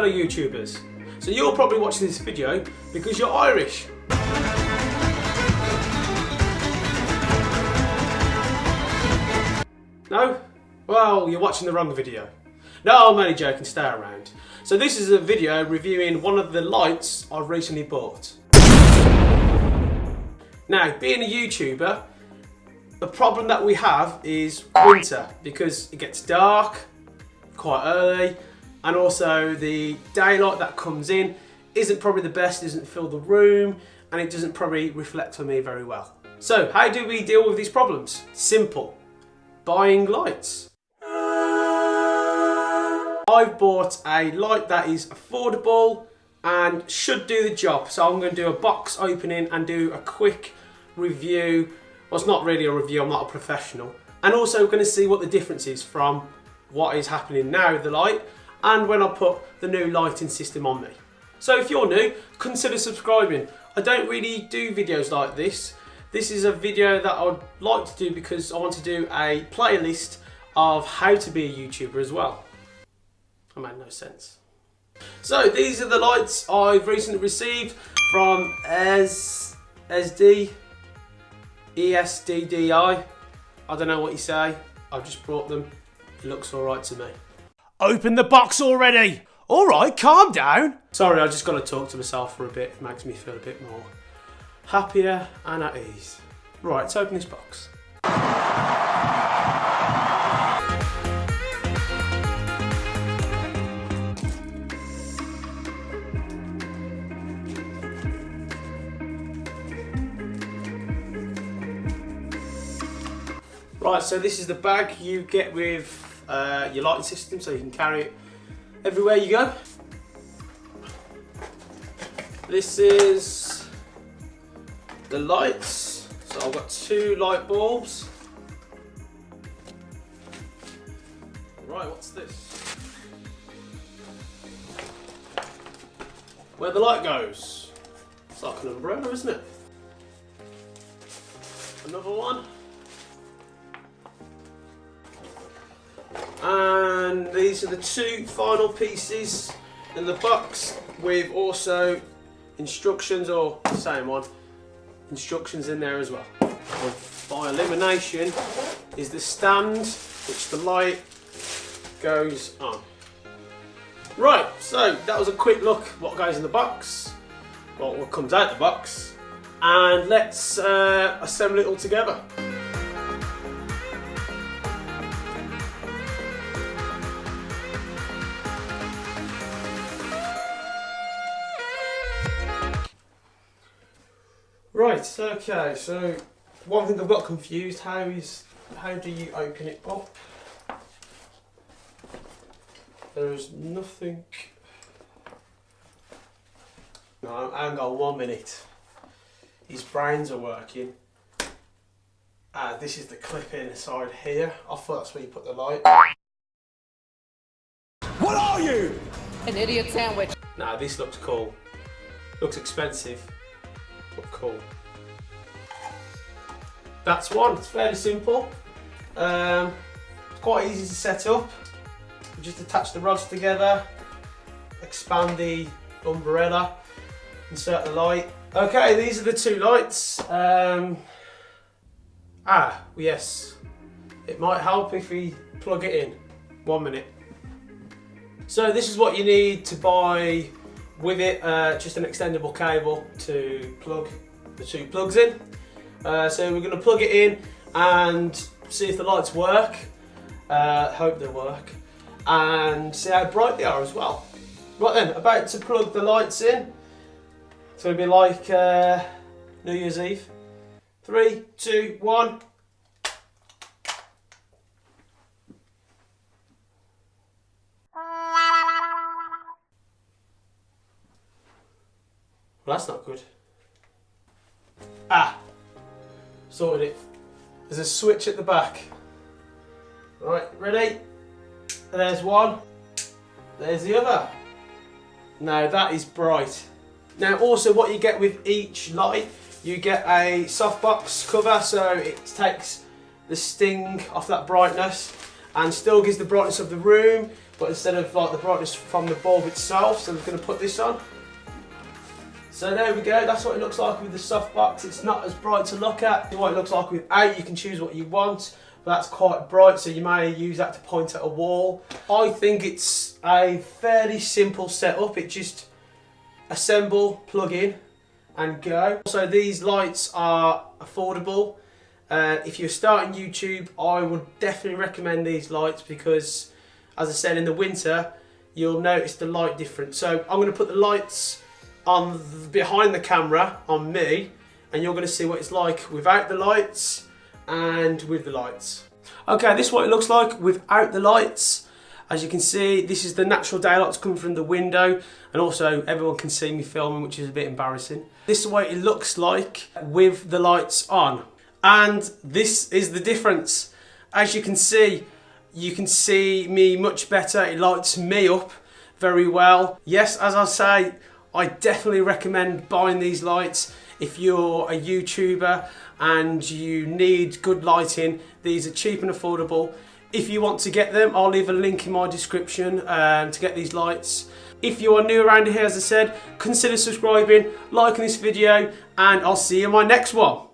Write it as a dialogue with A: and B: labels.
A: fellow YouTubers. So you're probably watching this video because you're Irish. No? Well, you're watching the wrong video. No, I'm only joking, stay around. So this is a video reviewing one of the lights I've recently bought. Now, being a YouTuber, the problem that we have is winter because it gets dark quite early, and also the daylight that comes in isn't probably the best, doesn't fill the room, and it doesn't probably reflect on me very well. So how do we deal with these problems? Simple. Buying lights. I've bought a light that is affordable and should do the job. So I'm going to do a box opening and do a quick review. Well, it's not really a review, I'm not a professional. And also we're going to see what the difference is from what is happening now with the light and when I put the new lighting system on me. So if you're new, consider subscribing. I don't really do videos like this. This is a video that I'd like to do because I want to do a playlist of how to be a YouTuber as well. That made no sense. So these are the lights I've recently received from ESDDI. I don't know what you say. I've just brought them. It looks alright to me. Open the box already! Alright, calm down! Sorry, I just got to talk to myself for a bit. It makes me feel a bit more happier and at ease. Right, let's open this box. Right, so this is the bag you get with your lighting system, so you can carry it everywhere you go. This is the lights. So I've got 2 light bulbs. Right, what's this? Where the light goes. It's like an umbrella, isn't it? Another one. And these are the 2 final pieces in the box with also instructions, or the same one, instructions in there as well. And by elimination is the stand which the light goes on. Right, so that was a quick look what goes in the box, well, what comes out the box, and let's assemble it all together. Right, okay, so one thing I've got confused, how do you open it up? There's nothing. No, hang on 1 minute. His brains are working. This is the clip inside here. I thought that's where you put the light. What are you?
B: An idiot sandwich.
A: Nah, this looks cool. Looks expensive. But cool. That's one. It's fairly simple. It's quite easy to set up. You just attach the rods together, expand the umbrella, insert the light. Okay, these are the 2 lights. Yes. It might help if we plug it in. 1 minute. So this is what you need to buy with it, just an extendable cable to plug the 2 plugs in. So we're going to plug it in and see if the lights work. Hope they work. And see how bright they are as well. Right then, about to plug the lights in. It's going to be like New Year's Eve. 3, 2, 1. Well, that's not good. Sorted it. There's a switch at the back. Right, ready? There's one. There's the other. Now that is bright. Now also what you get with each light, you get a softbox cover, so it takes the sting off that brightness and still gives the brightness of the room, but instead of like the brightness from the bulb itself, so we're going to put this on. So there we go, that's what it looks like with the softbox. It's not as bright to look at. What it looks like without, you can choose what you want, but that's quite bright, so you may use that to point at a wall. I think it's a fairly simple setup. It just assemble, plug in and go. So these lights are affordable. If you're starting YouTube, I would definitely recommend these lights because, as I said, in the winter, you'll notice the light difference. So I'm going to put the lights on behind the camera on me, and you're going to see what it's like without the lights and with the lights. Okay, this is what it looks like without the lights. As you can see, this is the natural daylight coming from the window, and also everyone can see me filming, which is a bit embarrassing. This is what it looks like with the lights on. And this is the difference. As you can see me much better. It lights me up very well. Yes, as I say, I definitely recommend buying these lights. If you're a YouTuber and you need good lighting, these are cheap and affordable. If you want to get them, I'll leave a link in my description to get these lights. If you are new around here, as I said, consider subscribing, liking this video, and I'll see you in my next one.